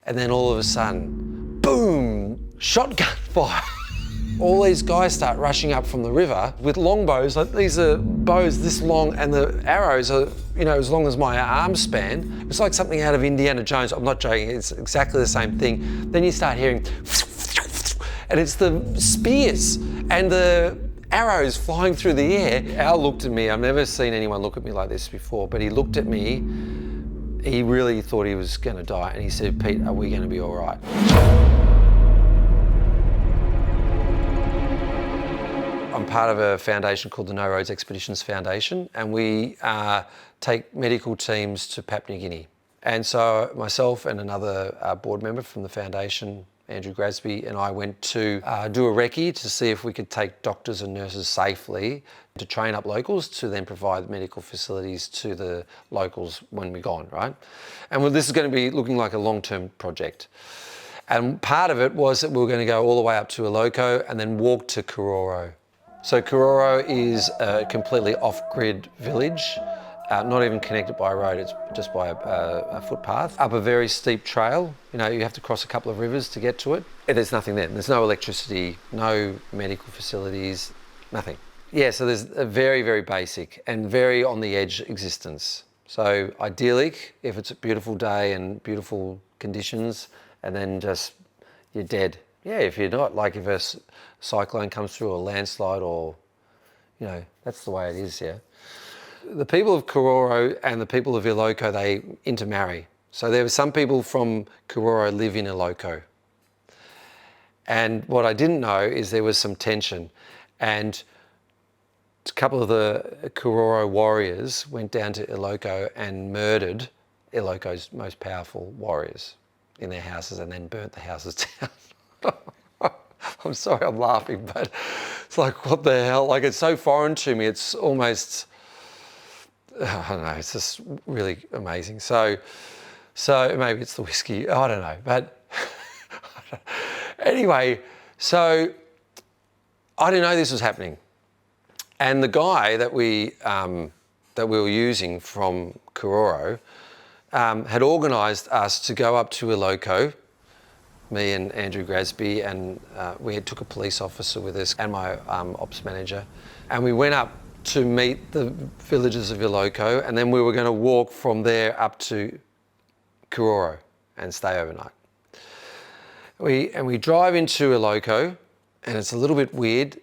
And then all of a sudden, boom, shotgun fire. All these guys start rushing up from the river with longbows. Like, these are bows this long, and the arrows are, as long as my arm span. It's like something out of Indiana Jones. I'm not joking, it's exactly the same thing. Then you start hearing, and it's the spears and the arrows flying through the air. Al looked at me. I've never seen anyone look at me like this before, but he looked at me. He really thought he was going to die, and he said, "Pete, are we going to be all right?" I'm part of a foundation called the No Roads Expeditions Foundation, and we take medical teams to Papua New Guinea. And so myself and another board member from the foundation, Andrew Grasby, and I went to do a recce to see if we could take doctors and nurses safely to train up locals to then provide medical facilities to the locals when we're gone, right? And this is going to be looking like a long-term project. And part of it was that we were going to go all the way up to Iloko and then walk to Kiroro. So Kiroro is a completely off-grid village, not even connected by a road, it's just by a footpath, up a very steep trail. You have to cross a couple of rivers to get to it. And there's nothing there. There's no electricity, no medical facilities, nothing. Yeah, so there's a very, very basic and very on the edge existence. So idyllic if it's a beautiful day and beautiful conditions, and then just you're dead. Yeah, if you're not, like if a cyclone comes through, or a landslide, or, that's the way it is, yeah. The people of Kiroro and the people of Iloko, they intermarry. So there were some people from Kiroro live in Iloko. And what I didn't know is there was some tension. And a couple of the Kiroro warriors went down to Iloko and murdered Iloko's most powerful warriors in their houses, and then burnt the houses down. I'm sorry I'm laughing, but it's like, what the hell? Like, it's so foreign to me. It's almost, I don't know, it's just really amazing. So maybe it's the whiskey, I don't know. But anyway, so I didn't know this was happening. And the guy that we were using from Kiroro had organised us to go up to Iloko, me and Andrew Grasby, and we had took a police officer with us and my ops manager, and we went up to meet the villagers of Iloko, and then we were going to walk from there up to Kiroro and stay overnight. We drive into Iloko, and it's a little bit weird.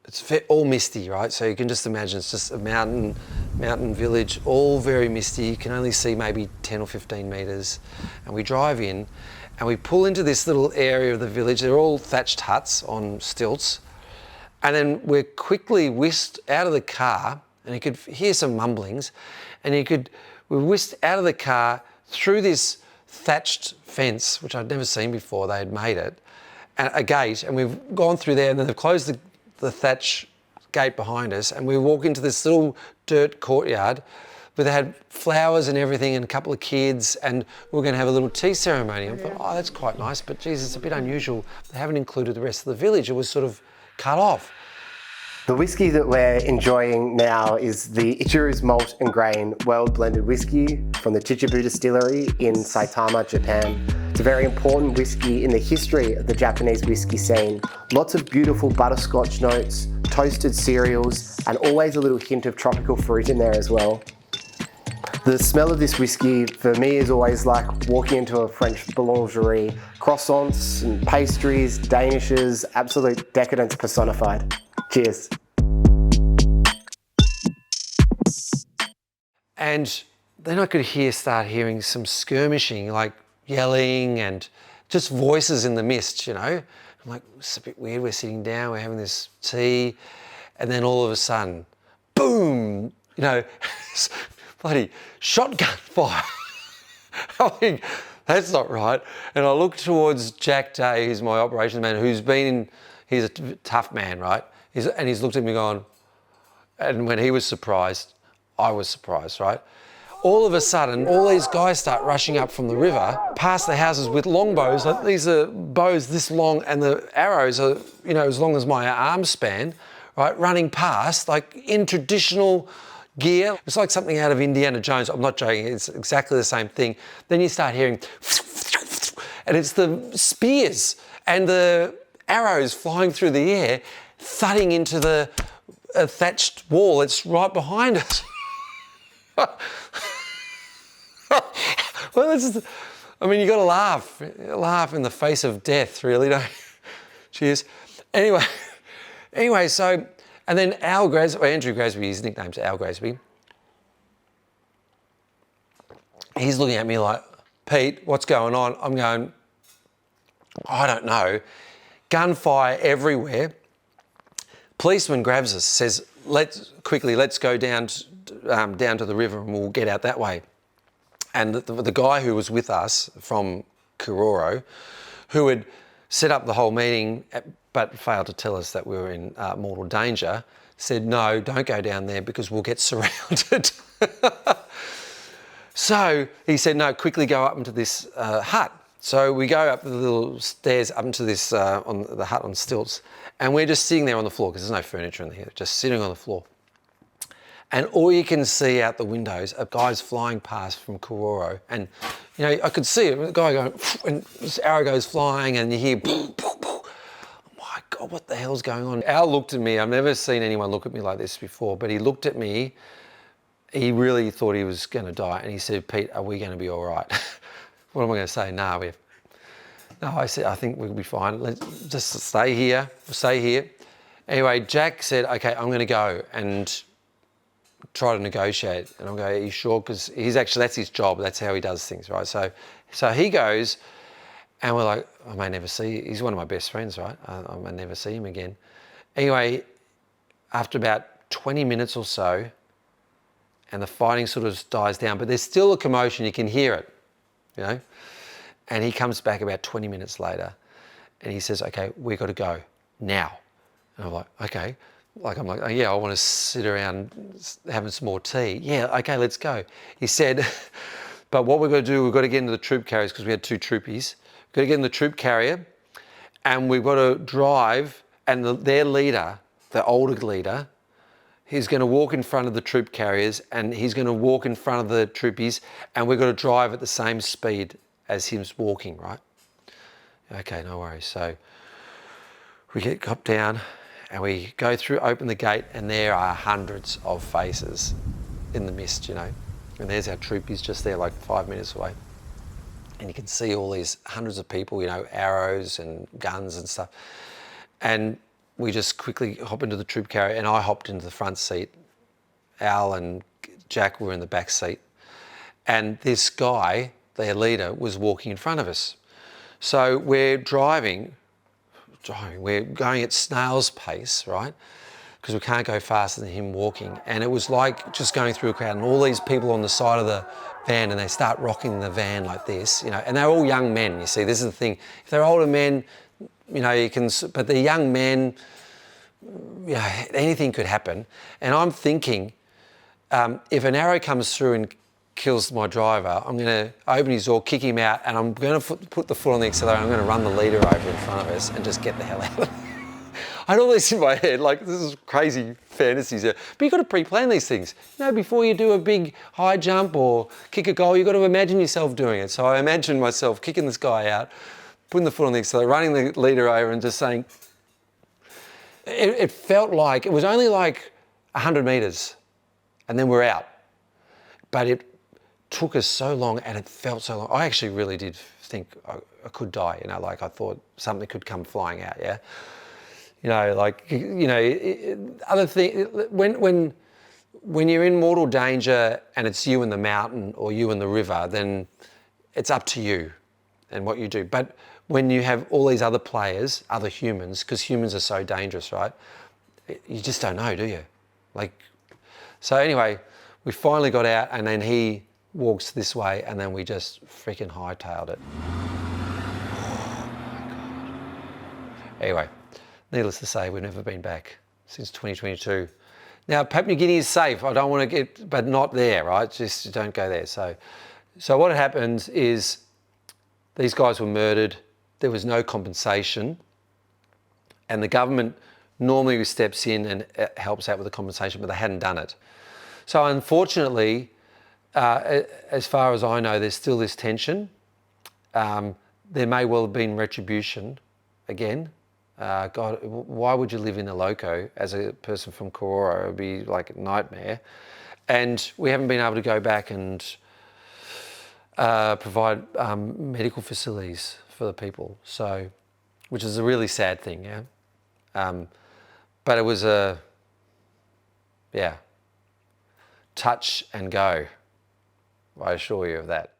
It's all misty, right? So you can just imagine it's just a mountain village, all very misty. You can only see maybe 10 or 15 metres. And we drive in, and we pull into this little area of the village. They're all thatched huts on stilts. And then we're quickly whisked out of the car, and you could hear some mumblings, and we're whisked out of the car through this thatched fence, which I'd never seen before. They had made it, and a gate, and we've gone through there, and then they've closed the thatch gate behind us, and we walk into this little dirt courtyard where they had flowers and everything, and a couple of kids, and we were going to have a little tea ceremony. I thought, oh, that's quite nice, but geez, it's a bit unusual. They haven't included the rest of the village. It was sort of cut off. The whiskey that we're enjoying now is the Ichiro's Malt and Grain World Blended Whisky from the Chichibu Distillery in Saitama, Japan. It's a very important whiskey in the history of the Japanese whiskey scene. Lots of beautiful butterscotch notes, toasted cereals, and always a little hint of tropical fruit in there as well. The smell of this whiskey for me is always like walking into a French boulangerie. Croissants and pastries, danishes, absolute decadence personified. Cheers. And then I could start hearing some skirmishing, like yelling and just voices in the mist, I'm like, it's a bit weird. We're sitting down, we're having this tea, and then all of a sudden, boom, bloody shotgun fire. I think, that's not right. And I look towards Jack Day, who's my operations man, he's a tough man, right? He's looked at me going, and when he was surprised, I was surprised, right? All of a sudden, all these guys start rushing up from the river, past the houses with longbows. Like, these are bows this long, and the arrows are, as long as my arm span, right? Running past, like in traditional gear. It's like something out of Indiana Jones. I'm not joking, it's exactly the same thing. Then you start hearing, and it's the spears and the arrows flying through the air, thudding into the thatched wall. It's right behind us. Well, you got to laugh in the face of death, really, don't you? Cheers. Anyway, so, and then Andrew Grasby, his nickname's Al Grasby. He's looking at me like, Pete, what's going on? I'm going, I don't know. Gunfire everywhere. Policeman grabs us, says, let's go down to the river and we'll get out that way. And the guy who was with us from Kiroro, who had set up the whole meeting but failed to tell us that we were in mortal danger, said, no, don't go down there because we'll get surrounded. So he said, no, quickly go up into this hut. So we go up the little stairs up into this on the hut on stilts, and we're just sitting there on the floor because there's no furniture in here, just sitting on the floor. And all you can see out the windows are guys flying past from Kiroro. And, I could see it, the guy going, and this arrow goes flying and you hear, boom, boom, boom. Oh my God, what the hell's going on? Al looked at me. I've never seen anyone look at me like this before, but he looked at me. He really thought he was going to die. And he said, Pete, are we going to be all right? What am I going to say? No, I said, I think we'll be fine. Let's just stay here. We'll stay here. Anyway, Jack said, okay, I'm going to go and try to negotiate. And I'm going, are you sure? Because that's his job. That's how he does things, right? So he goes, and we're like, I may never see, he's one of my best friends, right? I may never see him again. Anyway, after about 20 minutes or so, and the fighting sort of dies down, but there's still a commotion, you can hear it, And he comes back about 20 minutes later, and he says, okay, we've got to go now. And I'm like, okay. I'm like, oh yeah, I want to sit around having some more tea. Yeah, okay, let's go. He said, but what we've got to do, we've got to get into the troop carriers because we had 2 troopies. We've got to get in the troop carrier, and we've got to drive, and their leader, the older leader, he's going to walk in front of the troop carriers, and he's going to walk in front of the troopies, and we've got to drive at the same speed as him walking, right? Okay, no worries. So we get got down, and we go through, open the gate, and there are hundreds of faces in the mist, And there's our troopies just there, like 5 minutes away. And you can see all these hundreds of people, arrows and guns and stuff. And we just quickly hop into the troop carrier, and I hopped into the front seat. Al and Jack were in the back seat. And this guy, their leader, was walking in front of us. So we're driving, we're going at snail's pace, right? Because we can't go faster than him walking. And it was like just going through a crowd, and all these people on the side of the van, and they start rocking the van like this, and they're all young men, you see. This is the thing. If they're older men, you can, but they're young men, anything could happen. And I'm thinking, if an arrow comes through and kills my driver, I'm going to open his door, kick him out, and I'm going to put the foot on the accelerator. I'm going to run the leader over in front of us and just get the hell out of there. I had all this in my head, like this is crazy fantasies here. But you've got to pre-plan these things. Before you do a big high jump or kick a goal, you've got to imagine yourself doing it. So I imagined myself kicking this guy out, putting the foot on the accelerator, running the leader over and just saying, it felt like, it was only like 100 metres and then we're out. But it took us so long and it felt so long. I actually really did think I could die, I thought something could come flying out, yeah? Other thing, when you're in mortal danger and it's you in the mountain or you in the river, then it's up to you and what you do. But when you have all these other players, other humans, because humans are so dangerous, right? You just don't know, do you? So anyway, we finally got out, and then he walks this way, and then we just freaking hightailed it. Oh my God. Anyway, needless to say, we've never been back since 2022. Now, Papua New Guinea is safe. I don't want to get, but not there, right? Just don't go there. So what happened is these guys were murdered. There was no compensation, and the government normally steps in and helps out with the compensation, but they hadn't done it. So unfortunately, as far as I know, there's still this tension. there may well have been retribution again. God, why would you live in Iloko as a person from Kiroro? It would be like a nightmare. And we haven't been able to go back and provide medical facilities for the people, so, which is a really sad thing, yeah. But it was touch and go, I assure you of that.